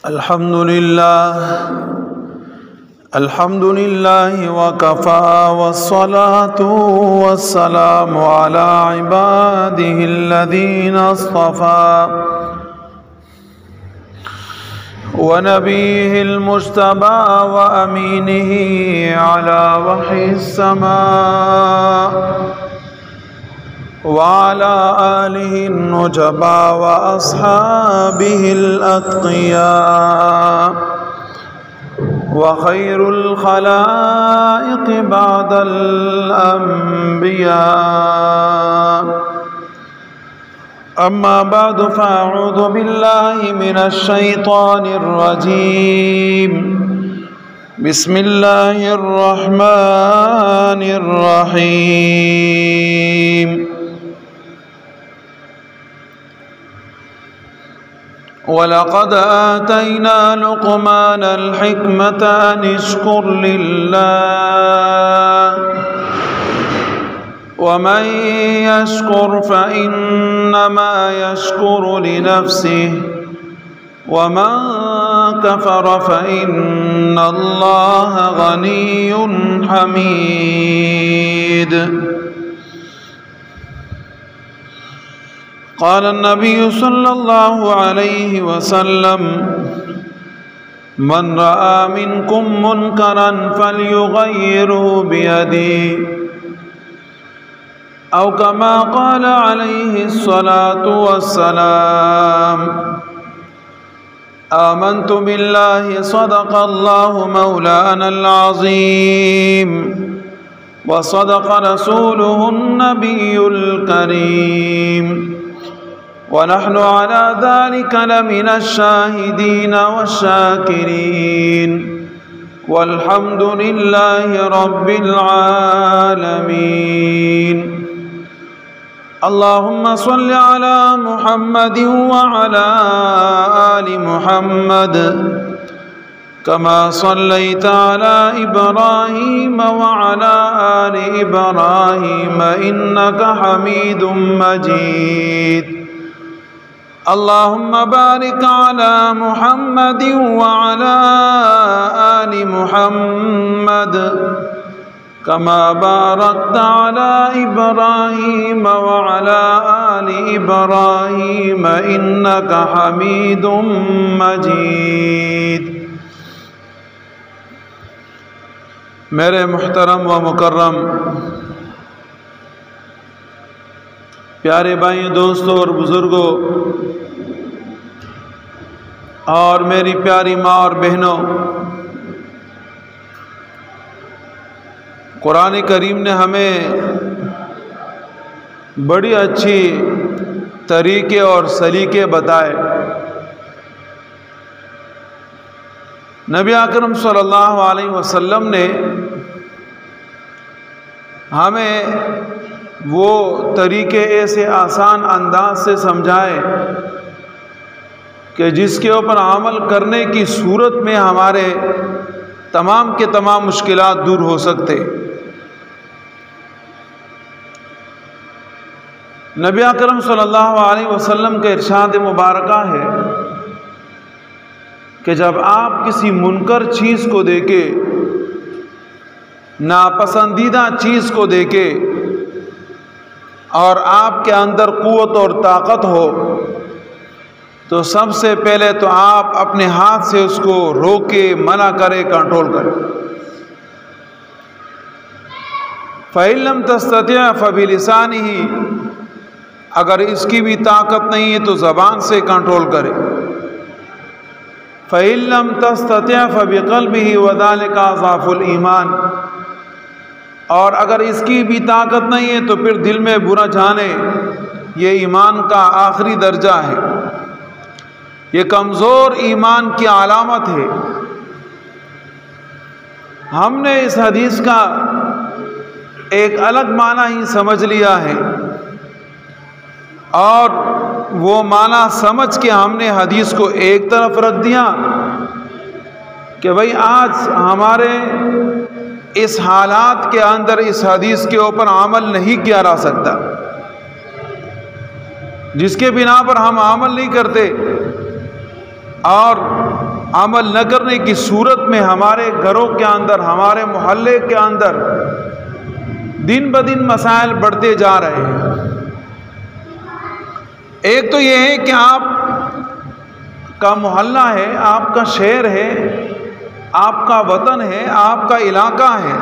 अल्हम्दुलिल्लाह वकफ़ा वस्सलातु वस्सलामु अला इबादिहिल्लज़ीना अस्तफ़ा व नबीहिल मुज्तबा व अमीनिही अला वहीस्समा व अला आलिहिन नुजबा व अस्हाबिहिल अत्क़िया व खैरुल खलाइक़ बअदल अंबिया। अम्मा बअदु फ़अऊज़ु बिल्लाहि मिनश शैतानिर रजीम। बिस्मिल्लाहिर रहमानिर रहीम। वलक़द आतैना लुक़मानल हिकमत अन इश्कुर लिल्लाह वमन यश्कुर फ़इन्नमा यश्कुरु लिनफ़्सिहि वमन कफ़र फ़इन्नल्लाह गनिय्युन हमीद। क़ाल नबी सल्लल्लाहु अलैहि वसल्लम मन रआ मिनकुम मुनकरन फ़ल्युग़य्यिरहु बियदिही औ कमा क़ाल अलैहि अस्सलातु वस्सलाम। आमन्तु बिल्लाहि सदक़ल्लाहु मौलानल अज़ीम व सदक़ रसूलुहुन नबियुल करीम व नहनु अला ज़ालिका लमिनश शाहिदीन वश्शाकिरीन वल्हम्दुलिल्लाहि रब्बिल आलमीन। अल्लाहुम्मा सल्लि अला मुहम्मदिन व अला आलि मुहम्मद कमा सल्लैता अला इब्राहीम व अला आलि इब्राहीम इन्नका हमीदुम मजीद। अल्लाहुम्मा बारिक अला मुहम्मदिन व अला आलि मुहम्मद कमा बारकता अला इब्राहीम व अला आलि इब्राहीम इन्नका हमीदुम मजीद। मेरे मुहतरम व मुकर्रम प्यारे भाइयों, दोस्तों और बुज़ुर्गों और मेरी प्यारी माँ और बहनों, कुरान करीम ने हमें बड़ी अच्छी तरीके और सलीके बताए। नबी अकरम सल्लल्लाहु अलैहि वसल्लम ने हमें वो तरीके ऐसे आसान अंदाज से समझाए कि जिसके ऊपर अमल करने की सूरत में हमारे तमाम के तमाम मुश्किलात दूर हो सकते। नबी अकरम सल्लल्लाहु अलैहि वसल्लम का इरशाद मुबारका है कि जब आप किसी मुनकर चीज़ को देखे, नापसंदीदा चीज़ को देखे और आपके अंदर क़ुव्वत और ताकत हो, तो सबसे पहले तो आप अपने हाथ से उसको रोके, मना करें, कंट्रोल करें। फ़इन लम तस्तति' फ़बिलिसानिही, अगर इसकी भी ताकत नहीं है तो ज़बान से कंट्रोल करें। फ़इन लम तस्तति' फ़बिक़ल्बिही व ज़ालिका अज़ाफ़ुल ईमान, और अगर इसकी भी ताकत नहीं है तो फिर दिल में बुरा जाने, ये ईमान का आखिरी दर्जा है, ये कमज़ोर ईमान की अलामत है। हमने इस हदीस का एक अलग माना ही समझ लिया है और वो माना समझ के हमने हदीस को एक तरफ रख दिया कि भाई आज हमारे इस हालात के अंदर इस हदीस के ऊपर अमल नहीं किया जा सकता। जिसके बिना पर हम अमल नहीं करते, और अमल न करने की सूरत में हमारे घरों के अंदर, हमारे मोहल्ले के अंदर दिन ब दिन मसाइल बढ़ते जा रहे हैं। एक तो ये है कि आपका मोहल्ला है, आपका शहर है, आपका वतन है, आपका इलाका है।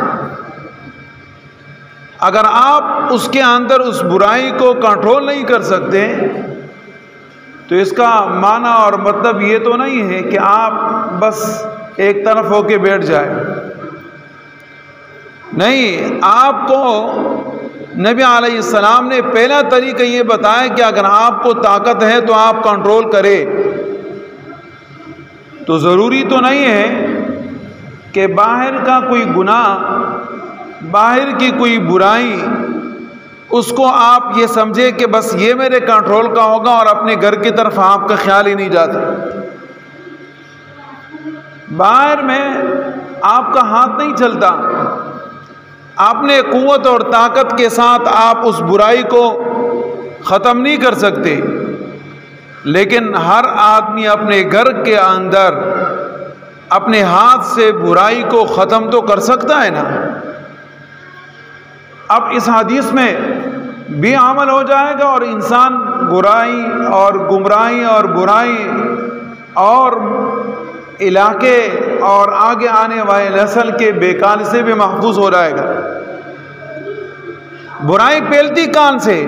अगर आप उसके अंदर उस बुराई को कंट्रोल नहीं कर सकते तो इसका माना और मतलब ये तो नहीं है कि आप बस एक तरफ होके बैठ जाए। नहीं, आपको नबी अलैहिस्सलाम ने पहला तरीका ये बताया कि अगर आपको ताकत है तो आप कंट्रोल करें। तो ज़रूरी तो नहीं है कि बाहर का कोई गुनाह, बाहर की कोई बुराई, उसको आप ये समझे कि बस ये मेरे कंट्रोल का होगा और अपने घर की तरफ आपका ख्याल ही नहीं जाता। बाहर में आपका हाथ नहीं चलता, अपने कुव्वत और ताकत के साथ आप उस बुराई को ख़त्म नहीं कर सकते, लेकिन हर आदमी अपने घर के अंदर अपने हाथ से बुराई को ख़त्म तो कर सकता है ना। अब इस हदीस में भी अमल हो जाएगा और इंसान बुराई और गुमराही और बुराई और इलाके और आगे आने वाले नस्ल के बेकार से भी महफूज हो जाएगा। बुराई फैलती कहाँ से?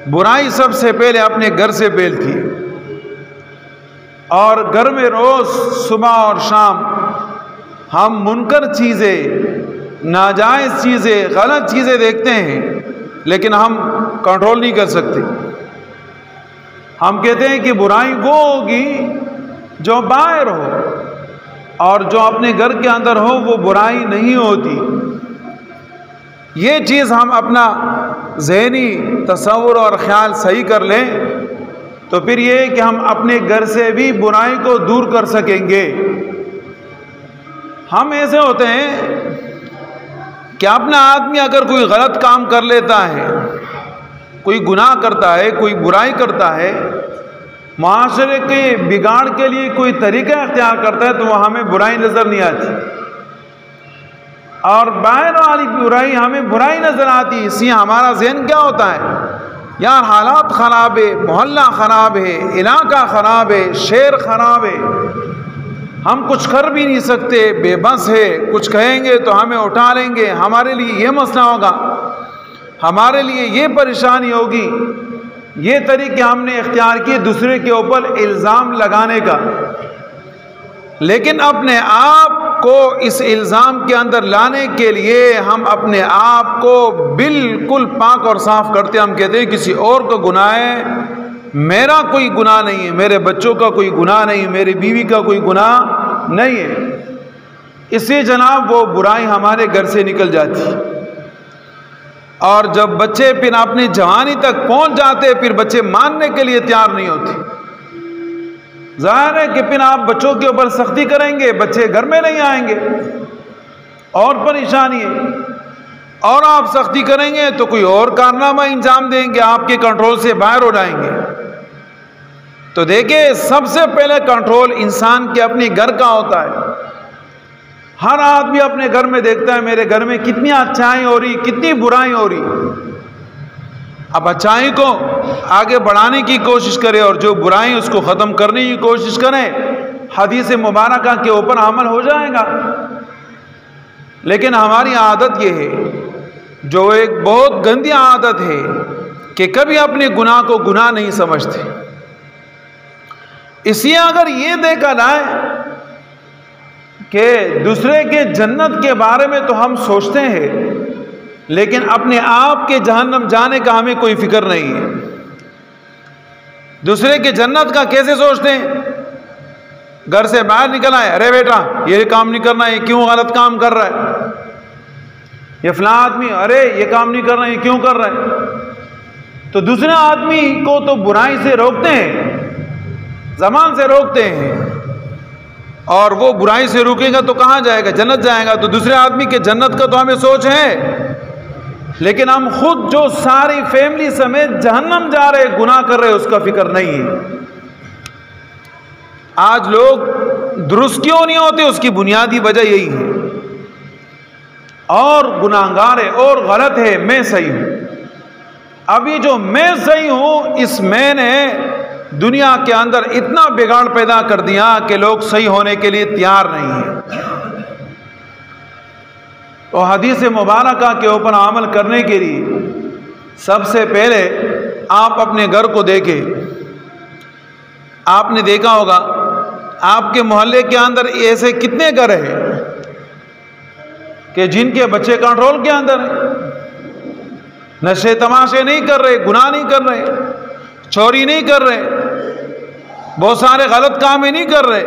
बुराई सबसे पहले अपने घर से फैलती है, और घर में रोज सुबह और शाम हम मुनकर चीज़ें, नाजायज़ चीज़ें, गलत चीज़ें देखते हैं, लेकिन हम कंट्रोल नहीं कर सकते। हम कहते हैं कि बुराई वो होगी जो बाहर हो, और जो अपने घर के अंदर हो वो बुराई नहीं होती। ये चीज़ हम अपना ज़हनी तसव्वुर और ख़्याल सही कर लें तो फिर ये है कि हम अपने घर से भी बुराई को दूर कर सकेंगे। हम ऐसे होते हैं कि अपना आदमी अगर कोई गलत काम कर लेता है, कोई गुनाह करता है, कोई बुराई करता है, माशरे के बिगाड़ के लिए कोई तरीका अख्तियार करता है, तो वह हमें बुराई नज़र नहीं आती, और बाहर वाली बुराई हमें बुराई नज़र आती है। इसलिए हमारा ज़हन क्या होता है, यार हालात ख़राब है, मोहल्ला ख़राब है, इलाका ख़राब है, शहर ख़राब है, हम कुछ कर भी नहीं सकते, बेबस है, कुछ कहेंगे तो हमें उठा लेंगे, हमारे लिए ये मसला होगा, हमारे लिए ये परेशानी होगी। ये तरीके हमने इख्तियार किए दूसरे के ऊपर इल्ज़ाम लगाने का, लेकिन अपने आप को इस इल्ज़ाम के अंदर लाने के लिए हम अपने आप को बिल्कुल पाक और साफ करते। हम कहते हैं किसी और का गुनाह है, मेरा कोई गुनाह नहीं है, मेरे बच्चों का कोई गुनाह नहीं है, मेरी बीवी का कोई गुनाह नहीं है। इससे जनाब वो बुराई हमारे घर से निकल जाती, और जब बच्चे फिर अपनी जवानी तक पहुंच जाते, फिर बच्चे मानने के लिए तैयार नहीं होते। जाहिर है कि फिर आप बच्चों के ऊपर सख्ती करेंगे, बच्चे घर में नहीं आएंगे, और परेशानी है। और आप सख्ती करेंगे तो कोई और कारनामा इंजाम देंगे, आपके कंट्रोल से बाहर हो जाएंगे। तो देखिए, सबसे पहले कंट्रोल इंसान के अपने घर का होता है। हर आदमी अपने घर में देखता है मेरे घर में कितनी अच्छाई हो रही, कितनी बुराई हो रही। अब अच्छाई को आगे बढ़ाने की कोशिश करें और जो बुराई उसको ख़त्म करने की कोशिश करें, हदीस मुबारक के ऊपर अमल हो जाएगा। लेकिन हमारी आदत ये है, जो एक बहुत गंदी आदत है, कि कभी अपने गुनाह को गुनाह नहीं समझते। इसलिए अगर ये देखा जाए कि दूसरे के जन्नत के बारे में तो हम सोचते हैं, लेकिन अपने आप के जहन्नम जाने का हमें कोई फिक्र नहीं है। दूसरे के जन्नत का कैसे सोचते हैं? घर से बाहर निकल आए, अरे बेटा ये काम नहीं करना, ये क्यों गलत काम कर रहा है? ये फलां आदमी, अरे ये काम नहीं कर रहा है, ये क्यों कर रहा है? तो दूसरे आदमी को तो बुराई से रोकते हैं, ज़बान से रोकते हैं, और वो बुराई से रुकेगा तो कहाँ जाएगा? जन्नत जाएगा। तो दूसरे आदमी के जन्नत का तो हमें सोच है, लेकिन हम खुद जो सारी फैमिली समेत जहन्नम जा रहे, गुनाह कर रहे, उसका फिक्र नहीं है। आज लोग दुरुस्त क्यों नहीं होते, उसकी बुनियादी वजह यही है। और गुनाहगार है और गलत है, मैं सही हूं। अभी जो मैं सही हूं, इस मैं ने दुनिया के अंदर इतना बिगाड़ पैदा कर दिया कि लोग सही होने के लिए तैयार नहीं है। तो हदीस मुबारका के ऊपर अमल करने के लिए सबसे पहले आप अपने घर को देखें। आपने देखा होगा आपके मोहल्ले के अंदर ऐसे कितने घर हैं कि जिनके बच्चे कंट्रोल के अंदर हैं, नशे तमाशे नहीं कर रहे, गुनाह नहीं कर रहे, चोरी नहीं कर रहे, बहुत सारे गलत काम नहीं कर रहे।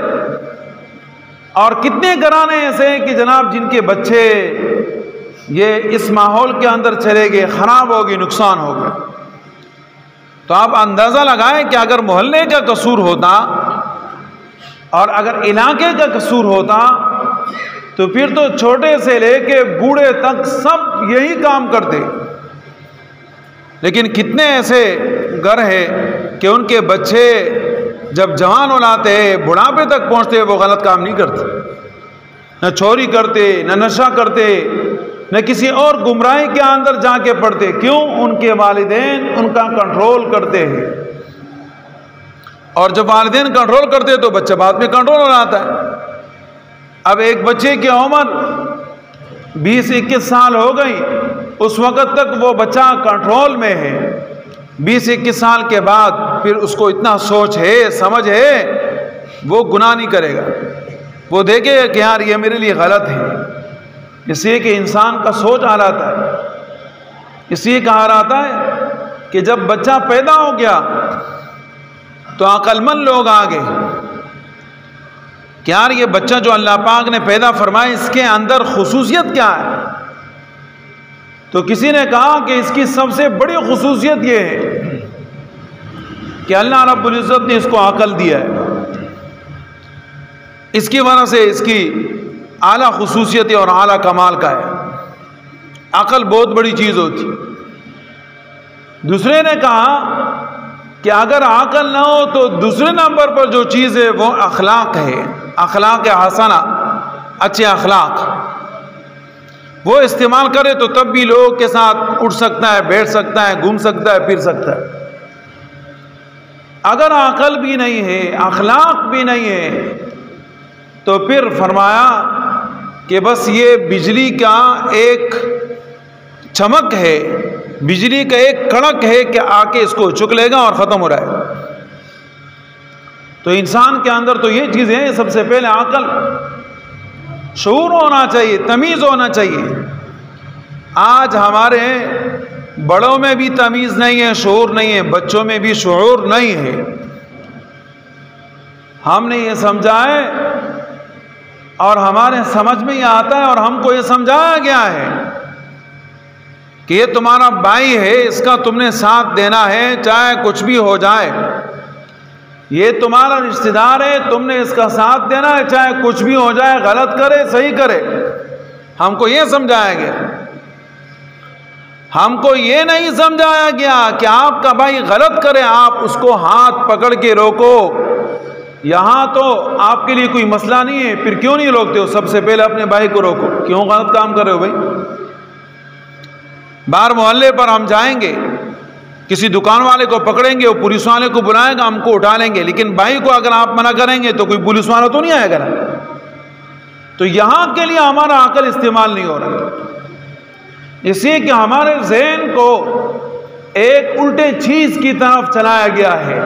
और कितने घराने ऐसे हैं कि जनाब जिनके बच्चे ये इस माहौल के अंदर चले गए, खराब हो गए, नुकसान हो गए। तो आप अंदाज़ा लगाएं कि अगर मोहल्ले का कसूर होता और अगर इलाके का कसूर होता तो फिर तो छोटे से लेके बूढ़े तक सब यही काम करते। लेकिन कितने ऐसे घर हैं कि उनके बच्चे जब जवान हो जाते हैं, बुढ़ापे तक पहुंचते, वो गलत काम नहीं करते, न चोरी करते, न नशा करते, न किसी और गुमराही के अंदर जाके पड़ते। क्यों? उनके वालिदैन उनका कंट्रोल करते हैं। और जब वालिदैन कंट्रोल करते हैं तो बच्चा बाद में कंट्रोल हो जाता है। अब एक बच्चे की उम्र 20-21 साल हो गई, उस वक़्त तक वो बच्चा कंट्रोल में है। 20-21 साल के बाद फिर उसको इतना सोच है, समझ है, वो गुनाह नहीं करेगा। वो देखेगा कि यार ये मेरे लिए गलत है। इसलिए कि इंसान का सोच आ रहा है। इसलिए कहा जाता है कि जब बच्चा पैदा हो गया तो अक्लमंद लोग आ गए कि यार ये बच्चा जो अल्लाह पाक ने पैदा फरमाया, इसके अंदर खुसूसियत क्या है। तो किसी ने कहा कि इसकी सबसे बड़ी खुसूसियत ये है कि अल्लाह रब्बुल इज़्ज़त ने इसको अकल दिया है। इसकी वजह से इसकी आला खुसूसियत और आला कमाल का है। अकल बहुत बड़ी चीज़ होती। दूसरे ने कहा कि अगर अकल ना हो तो दूसरे नंबर पर जो चीज़ है वो अखलाक है, अखलाक हसना, अच्छे अखलाक। वो इस्तेमाल करे तो तब भी लोगों के साथ उठ सकता है, बैठ सकता है, घूम सकता है, फिर सकता है। अगर अकल भी नहीं है, अखलाक भी नहीं है, तो फिर फरमाया कि बस ये बिजली का एक चमक है, बिजली का एक कड़क है कि आके इसको चुक लेगा और ख़त्म हो रहा है। तो इंसान के अंदर तो ये चीज़ें हैं। सबसे पहले अकल, शऊर होना चाहिए, तमीज़ होना चाहिए। आज हमारे बड़ों में भी तमीज़ नहीं है, शऊर नहीं है, बच्चों में भी शऊर नहीं है। हमने ये समझा है और हमारे समझ में ये आता है और हमको ये समझाया गया है कि ये तुम्हारा भाई है, इसका तुमने साथ देना है चाहे कुछ भी हो जाए। ये तुम्हारा रिश्तेदार है, तुमने इसका साथ देना है चाहे कुछ भी हो जाए, गलत करे सही करे। हमको ये समझाया गया। हमको ये नहीं समझाया गया कि आपका भाई गलत करे आप उसको हाथ पकड़ के रोको। यहां तो आपके लिए कोई मसला नहीं है, फिर क्यों नहीं रोकते हो? सबसे पहले अपने भाई को रोको। क्यों गलत काम कर रहे हो भाई? बाहर मोहल्ले पर हम जाएंगे, किसी दुकान वाले को पकड़ेंगे, वो पुलिस वाले को बुलाएगा, हमको उठा लेंगे। लेकिन भाई को अगर आप मना करेंगे तो कोई पुलिस वाला तो नहीं आएगा ना। तो यहां के लिए हमारा अकल इस्तेमाल नहीं हो रहा, इसलिए कि हमारे ज़हन को एक उल्टे चीज की तरफ चलाया गया है,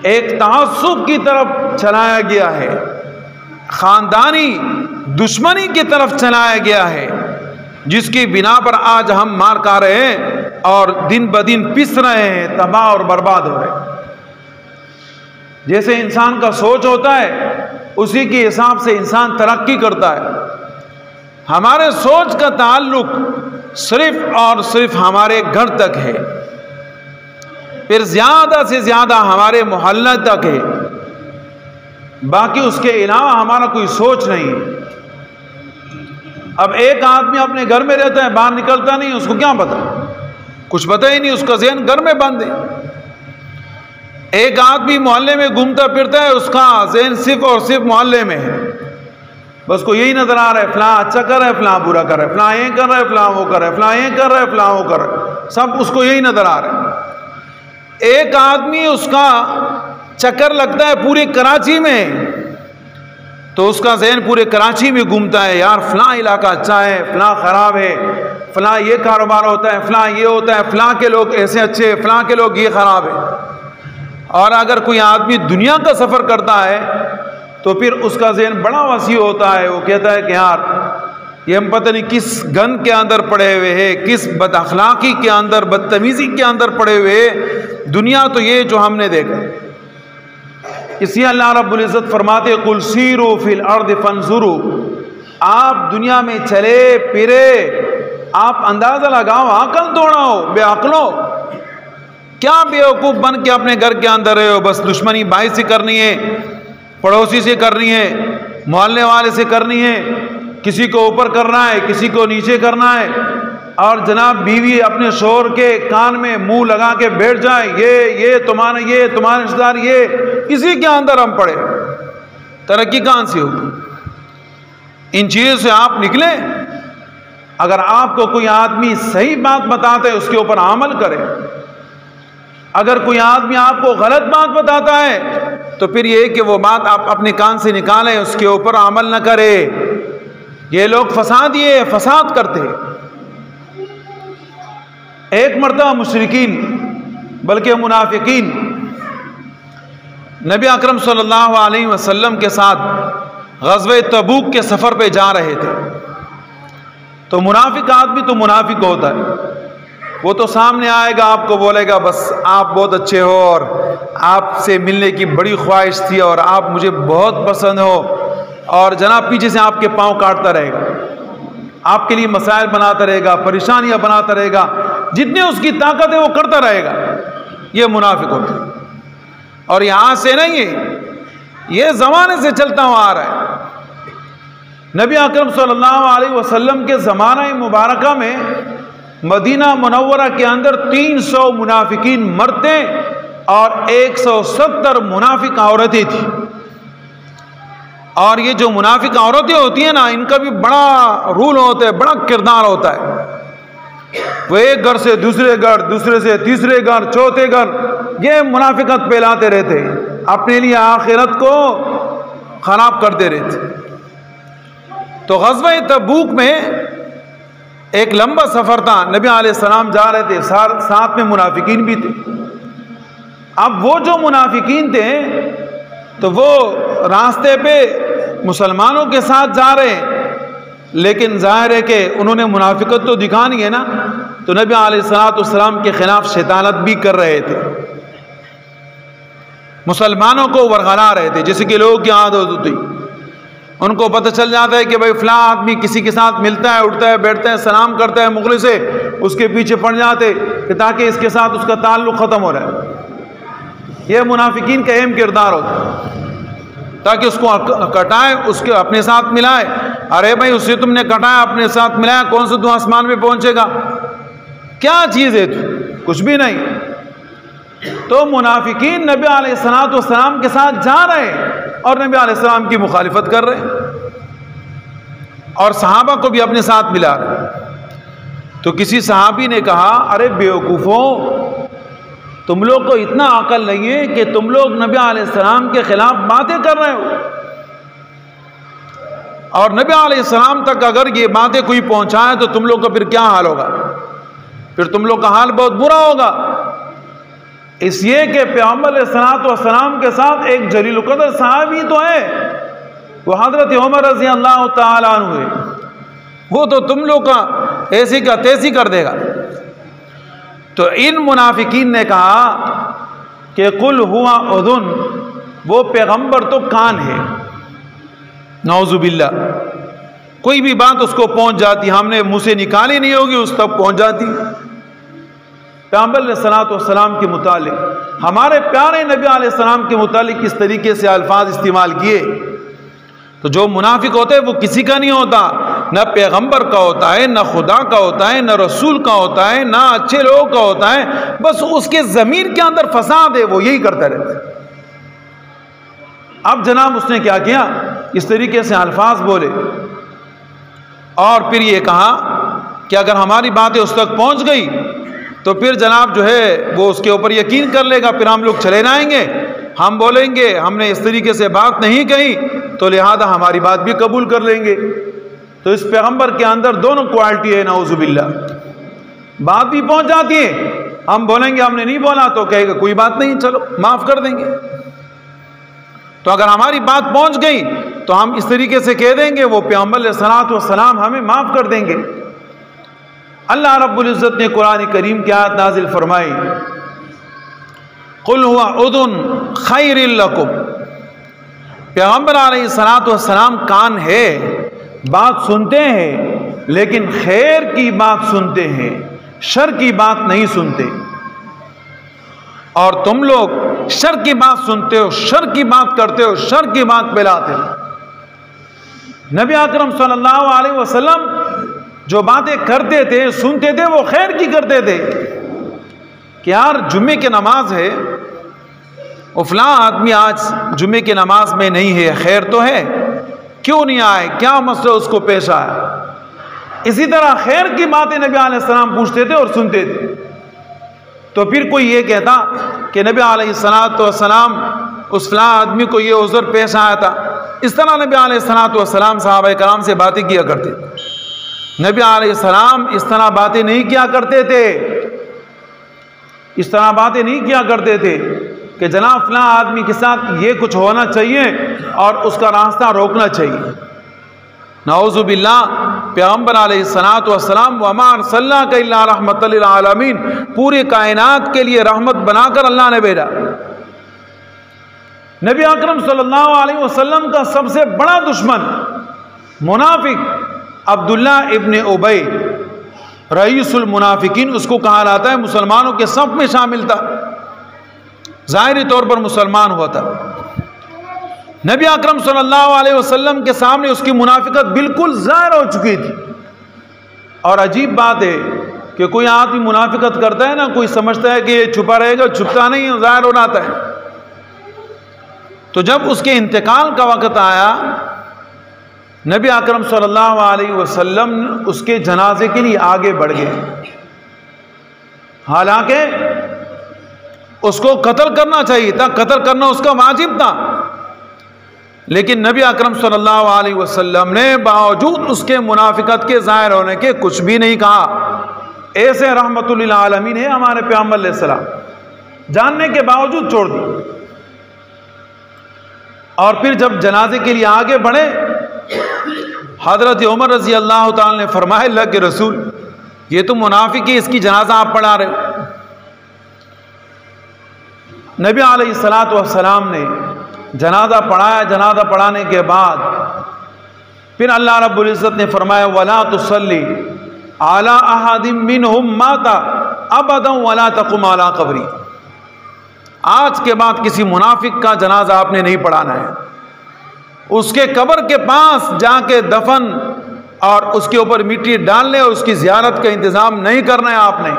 एक तआस्सुब की तरफ चलाया गया है, खानदानी दुश्मनी की तरफ चलाया गया है, जिसकी बिना पर आज हम मार खा रहे हैं और दिन ब दिन पिस रहे हैं, तबाह और बर्बाद हो रहे हैं। जैसे इंसान का सोच होता है उसी के हिसाब से इंसान तरक्की करता है। हमारे सोच का ताल्लुक सिर्फ और सिर्फ हमारे घर तक है, फिर ज्यादा से ज्यादा हमारे मोहल्ले तक है, बाकी उसके अलावा हमारा कोई सोच नहीं है। अब एक आदमी अपने घर में रहता है, बाहर निकलता नहीं, उसको क्या पता? कुछ पता ही नहीं, उसका ज़हन घर में बंद है। एक आदमी मोहल्ले में घूमता फिरता है, उसका ज़हन सिर्फ और सिर्फ मोहल्ले में है, बस को यही नजर आ रहा है फलां अच्छा कर रहा है, फलां बुरा कर रहा है, फलां ये कर रहा है, फलां वो कर रहा है, फलां ये कर रहा है, फलां वो कर रहा है, सब उसको यही नजर आ रहा है। एक आदमी उसका चक्कर लगता है पूरी कराची में, तो उसका ज़हन पूरे कराची में घूमता है, यार फलां इलाका अच्छा है, फलां ख़राब है, फलां ये कारोबार होता है, फलां ये होता है, फलां के लोग ऐसे अच्छे हैं, फलां के लोग ये ख़राब है। और अगर कोई आदमी दुनिया का सफ़र करता है तो फिर उसका ज़हन बड़ा वसी होता है। वो कहता है कि यार ये हम पता नहीं किस गन के अंदर पड़े हुए हैं, किस बदअखलाक़ी के अंदर, बदतमीज़ी के अंदर पड़े हुए हैं। दुनिया तो ये जो हमने देखा। इसलिए अल्लाह रब्बुल इज़्ज़त फरमाते कुल सीरू फिल अर्द फंजुरू, आप दुनिया में चले फिरे, आप अंदाज़ा लगाओ, अकल तोड़ाओ, बेअक्लो क्या बेवकूफ़ बन के अपने घर के अंदर रहे हो, बस दुश्मनी भाई से करनी है, पड़ोसी से करनी है, मोहल्ले वाले से करनी है, किसी को ऊपर करना है, किसी को नीचे करना है, और जनाब बीवी अपने शोहर के कान में मुंह लगा के बैठ जाए, ये तुम्हारे रिश्तेदार, ये इसी के अंदर हम पड़े, तरक्की कहाँ से होगी। इन चीज़ों से आप निकले। अगर आपको कोई आदमी सही बात बताता है उसके ऊपर अमल करें। अगर कोई आदमी आपको गलत बात बताता है तो फिर ये कि वो बात आप अपने कान से निकालें, उसके ऊपर अमल न करें। ये लोग फसाद करते हैं। एक मरतबा मुशरिकीन बल्कि मुनाफिकीन नबी अकरम सल्लल्लाहु अलैहि वसल्लम के साथ ग़ज़वे तबूक के सफ़र पे जा रहे थे। तो मुनाफिक आदमी तो मुनाफिक होता है, वो तो सामने आएगा, आपको बोलेगा बस आप बहुत अच्छे हो और आपसे मिलने की बड़ी ख्वाहिश थी और आप मुझे बहुत पसंद हो, और जनाब पीछे से आपके पाँव काटता रहेगा, आपके लिए मसाइल बनाता रहेगा, परेशानियां बनाता रहेगा, जितनी उसकी ताकत है वो करता रहेगा। ये मुनाफिक होता है। और यहाँ से नहीं है, ये ज़माने से चलता हुआ आ रहा है। नबी अकरम सल्लल्लाहु अलैहि वसल्लम के ज़माना मुबारका में मदीना मुनव्वरा के अंदर 300 मुनाफिकीन मर्दे और 170 मुनाफिक औरतें थी। और ये जो मुनाफिक औरतें होती हैं ना, इनका भी बड़ा रूल होता है, बड़ा किरदार होता है। वो एक घर से दूसरे घर, दूसरे से तीसरे घर, चौथे घर, ये मुनाफिकत फैलाते रहते हैं, अपने लिए आखिरत को खराब करते रहते। तो ग़ज़वा तबूक में एक लंबा सफ़र था, नबी अलैहिस्सलाम जा रहे थे, साथ में मुनाफिकीन भी थे। अब वो जो मुनाफिकीन थे तो वो रास्ते पे मुसलमानों के साथ जा रहे हैं, लेकिन जाहिर है कि उन्होंने मुनाफिकत तो दिखानी है ना, तो नबी अलैहिस्सलाम के ख़िलाफ़ शैतानत भी कर रहे थे, मुसलमानों को वरगला रहे थे। जैसे कि लोगों की आदत होती, उनको पता चल जाता है कि भाई फलां आदमी किसी के साथ मिलता है, उठता है, बैठता है, सलाम करता है मुगले से, उसके पीछे पड़ जाते कि ताकि इसके साथ उसका ताल्लुक़ ख़त्म हो रहा है। यह मुनाफिकीन का अहम किरदार होता है, ताकि उसको कटाए, उसके अपने साथ मिलाए। अरे भाई उसे तुमने कटाया, अपने साथ मिलाया, कौन सा तू आसमान में पहुंचेगा, क्या चीज़ है तू, कुछ भी नहीं। तो मुनाफिकीन नबी अलैहिस्सलाम के साथ जा रहे हैं और नबी अलैहिस्सलाम की मुखालिफत कर रहे हैं और सहाबा को भी अपने साथ मिला रहे। तो किसी सहाबी ने कहा, अरे बेवकूफ़ों, तुम लोग को इतना अकल नहीं है कि तुम लोग नबी अलैहिस्सलाम के खिलाफ बातें कर रहे हो, और नबी अलैहिस्सलाम तक अगर ये बातें कोई पहुंचाए तो तुम लोग का फिर क्या हाल होगा, फिर तुम लोग का हाल बहुत बुरा होगा। इसलिए कि पैगंबर अलैहिस्सलाम के साथ एक जलील क़द्र सहाबी तो है, वो हज़रत उमर रज़ी अल्लाह तआला अन्हु है, वो तो तुम लोग का ऐसी का तैसी कर देगा। तो इन मुनाफिकीन ने कहा कि कुल हुआ उज़ुन, वो पैगंबर तो कान है, नौज़ुबिल्लाह, कोई भी बात उसको पहुंच जाती, हमने मुंह से निकाली नहीं होगी उस तक पहुंच जाती। पैगंबर अलैहिस्सलाम के मुतालिक, हमारे प्यारे नबी अलैहिस्सलाम के मुतालिक किस तरीके से अल्फाज इस्तेमाल किए। तो जो मुनाफिक होते हैं वो किसी का नहीं होता, न पैगंबर का होता है, न खुदा का होता है, न रसूल का होता है, ना अच्छे लोगों का होता है, बस उसके ज़मीर के अंदर फसाद है, वो यही करता रहता है। अब जनाब उसने क्या किया, इस तरीके से अल्फाज बोले और फिर ये कहा कि अगर हमारी बातें उस तक पहुंच गई तो फिर जनाब जो है वो उसके ऊपर यकीन कर लेगा, फिर हम लोग चले जाएंगे, हम बोलेंगे हमने इस तरीके से बात नहीं कही तो लिहाजा हमारी बात भी कबूल कर लेंगे। तो इस पैगंबर के अंदर दोनों क्वालिटी है, नाउजुबिल्लाह। बात भी पहुंच जाती है, हम बोलेंगे हमने नहीं बोला तो कहेगा कोई बात नहीं, चलो माफ़ कर देंगे। तो अगर हमारी बात पहुंच गई तो हम इस तरीके से कह देंगे, वो पैगंबर अलैहिस्सलातु वस्सलाम हमें माफ़ कर देंगे। अल्लाह रब्बुल इज़्ज़त ने कुरान करीम की आयत नाजिल फरमाई, कुल हुवा उदुन खैरिल लकुम। पैगंबर अलैहिस्सलातु वस्सलाम कान है, बात सुनते हैं, लेकिन खैर की बात सुनते हैं, शर की बात नहीं सुनते। और तुम लोग शर की बात सुनते हो, शर की बात करते हो, शर की बात फैलाते हो। नबी अकरम सल्लल्लाहु अलैहि वसल्लम जो बातें करते थे, सुनते थे, वो खैर की करते थे कि यार जुम्मे की नमाज है, फला आदमी आज जुम्मे की नमाज में नहीं है, खैर तो है, क्यों नहीं आए, क्या मसला उसको पेश आया। इसी तरह खैर की बातें नबी अलैहिस्सलाम पूछते थे और सुनते थे। तो फिर कोई ये कहता कि नबी अलैहिस्सलातु वस्सलाम उस फला आदमी को ये उज़्र पेश आया था, इस तरह नबी अलैहिस्सलातु वस्सलाम सहाबाए कराम से बातें किया करते थे। नबी अलैहिस्सलाम इस तरह बातें नहीं किया करते थे, इस तरह बातें नहीं किया करते थे कि जनाब फला आदमी के साथ ये कुछ होना चाहिए और उसका रास्ता रोकना चाहिए। नाउज़ुबिल्लाह, पैगंबर अलैहिस्सलातु वस्सलाम वमा अर्सलनाका इल्ला रहमतल लिल आलमीन, पूरे कायनात के लिए रहमत बनाकर अल्लाह ने भेजा। नबी अकरम सल्लल्लाहु अलैहि वसल्लम का सबसे बड़ा दुश्मन मुनाफिक अब्दुल्ला इब्ने उबई रईसुल मुनाफिकीन उसको कहा जाता है, मुसलमानों के सफ में शामिल था, ज़ाहिरी तौर पर मुसलमान हुआ था। नबी अकरम सल्लल्लाहु अलैहि वसल्लम के सामने उसकी मुनाफिकत बिल्कुल ज़ाहिर हो चुकी थी। और अजीब बात है कि कोई आदमी मुनाफिकत करता है ना, कोई समझता है कि ये छुपा रहेगा, छुपता नहीं है, ज़ाहिर हो जाता है। तो जब उसके इंतकाल का वक़्त आया, नबी अकरम सल्लल्लाहु अलैहि वसल्लम उसके जनाजे के लिए आगे बढ़ गए। हालांकि उसको कत्ल करना चाहिए था, कत्ल करना उसका वाजिब था, लेकिन नबी अकरम सल्लल्लाहु अलैहि वसल्लम ने बावजूद उसके मुनाफिकत के ज़ाहिर होने के कुछ भी नहीं कहा। ऐसे रहमतुल लिल आलमीन है हमारे पैगंबर अलैहिस्सलाम, जानने के बावजूद छोड़ दी। और फिर जब जनाजे के लिए आगे बढ़े, हज़रत उमर रज़ी अल्लाह ताला ने फरमाया, अल्लाह के रसूल ये तो मुनाफिक है, इसकी जनाजा आप पढ़ा रहे हो। नबी अलैहिस्सलातु वस्सलाम ने जनाजा पढ़ाया। जनाजा पढ़ाने के बाद फिर अल्लाह रब्बुल इज़्ज़त ने फरमाया, वला तुसल्ली अला अहदिम मिनहुम माता अबदन वला तकुम अला कब्री। आज के बाद किसी मुनाफिक का जनाजा आपने नहीं पढ़ाना है, उसके कब्र के पास जाके दफन और उसके ऊपर मिट्टी डालने और उसकी ज़ियारत का इंतज़ाम नहीं करना है आपने,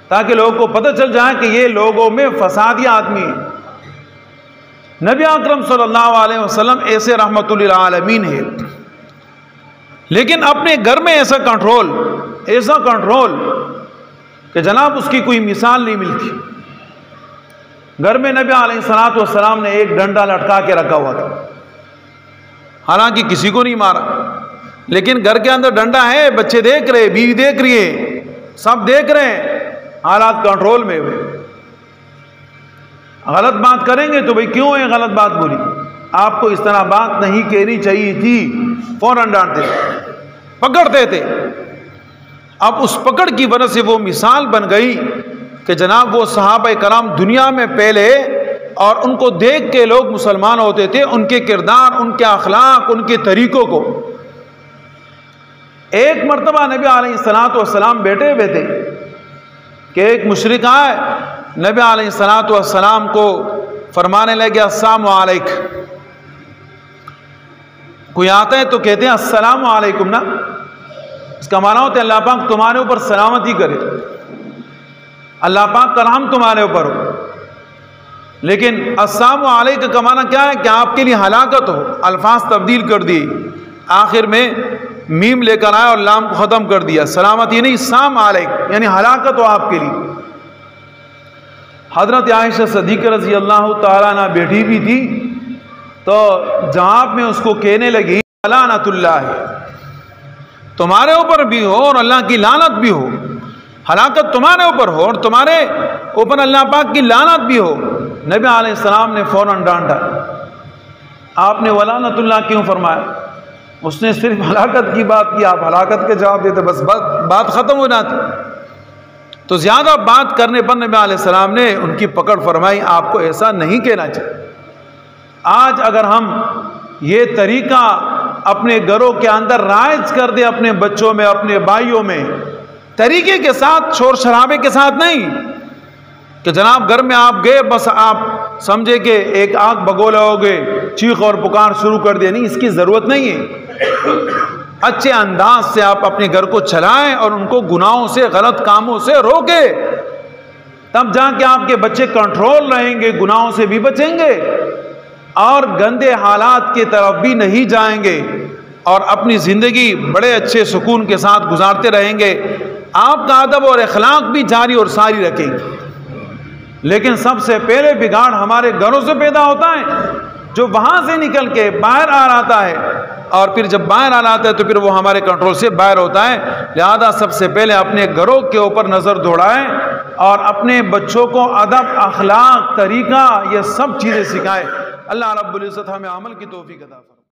ताकि लोगों को पता चल जाए कि ये लोगों में फसादी आदमी है। नबी अकरम सल्लल्लाहु अलैहि वसल्लम ऐसे रहमतुल लिल आलमीन है, लेकिन अपने घर में ऐसा कंट्रोल कि जनाब उसकी कोई मिसाल नहीं मिलती। घर में नबी अलैहिस्सलातु वस्सलाम ने एक डंडा लटका के रखा हुआ था, हालांकि किसी को नहीं मारा, लेकिन घर के अंदर डंडा है, बच्चे देख रहे, बीवी देख रही है, सब देख रहे हैं, हालात कंट्रोल में हुए। गलत बात करेंगे तो भाई क्यों है गलत बात बोली, आपको इस तरह बात नहीं कहनी चाहिए थी, फौरन डांटते पकड़ते थे। अब उस पकड़ की वजह से वो मिसाल बन गई कि जनाब वो सहाबा कराम दुनिया में पहले, और उनको देख के लोग मुसलमान होते थे, उनके किरदार, उनके अखलाक, उनके तरीक़ों को। एक मरतबा नबी अलैहिस्सलातु वस्सलाम बैठे हुए थे कि एक मुशरिक आए, नबी अलैहिस्सलातु वस्सलाम को फरमाने लगे अस्सलामु अलैकुम। कोई आता है तो कहते हैं अस्सलामु अलैकुम ना, इसका माना होता है अल्लाह पाक तुम्हारे ऊपर सलामती करे, अल्लाह पाक का नाम तुम्हारे ऊपर हो। लेकिन अस्सलामु अलैकुम का माना क्या है कि आपके लिए हलाकत हो, अल्फाज तब्दील कर दिए, आखिर में मीम लेकर आए और लाम को ख़त्म कर दिया, सलामती नहीं साम अलैक यानी हलाकत हो आपके लिए। हज़रत आयशा सिद्दीक़ा रज़ी अल्लाह ताला अन्हा बैठी भी थी तो जहाँ में उसको कहने लगी लानतुल्लाह है, तुम्हारे ऊपर भी हो और अल्लाह की लानत भी हो, हलाकत तुम्हारे ऊपर हो और तुम्हारे ऊपर अल्लाह पाक की लानत भी हो। नबी अलैहिस्सलाम ने फ़ौरन डांटा, आपने वलानतुल्लाह क्यों फरमाया? उसने सिर्फ हलाकत की बात की, आप हलाकत के जवाब देते, बस बात ख़त्म हो जाती। तो ज़्यादा बात करने पर नबी अलैहिस्सलाम ने उनकी पकड़ फरमाई, आपको ऐसा नहीं कहना चाहिए। आज अगर हम ये तरीका अपने घरों के अंदर राइज कर दे, अपने बच्चों में, अपने भाइयों में, तरीके के साथ, शोर शराबे के साथ नहीं कि जनाब घर में आप गए बस आप समझे कि एक आग बगोला हो गए, चीख और पुकार शुरू कर दिया, नहीं, इसकी ज़रूरत नहीं है। अच्छे अंदाज से आप अपने घर को चलाएं और उनको गुनाहों से, गलत कामों से रोके, तब जाके आपके बच्चे कंट्रोल रहेंगे, गुनाहों से भी बचेंगे और गंदे हालात की तरफ भी नहीं जाएंगे और अपनी ज़िंदगी बड़े अच्छे सुकून के साथ गुजारते रहेंगे। आपका अदब और अखलाक भी जारी और सारी रखेंगे। लेकिन सबसे पहले बिगाड़ हमारे घरों से पैदा होता है, जो वहाँ से निकल के बाहर आ आता है और फिर जब बाहर आ आता है तो फिर वो हमारे कंट्रोल से बाहर होता है। लिहाजा सबसे पहले अपने घरों के ऊपर नज़र दौड़ाएं और अपने बच्चों को अदब, अखलाक, तरीका, ये सब चीज़ें सिखाएं। अल्लाह रब्बुल इज़्ज़त हमें अमल की तौफीक अता फरमाए।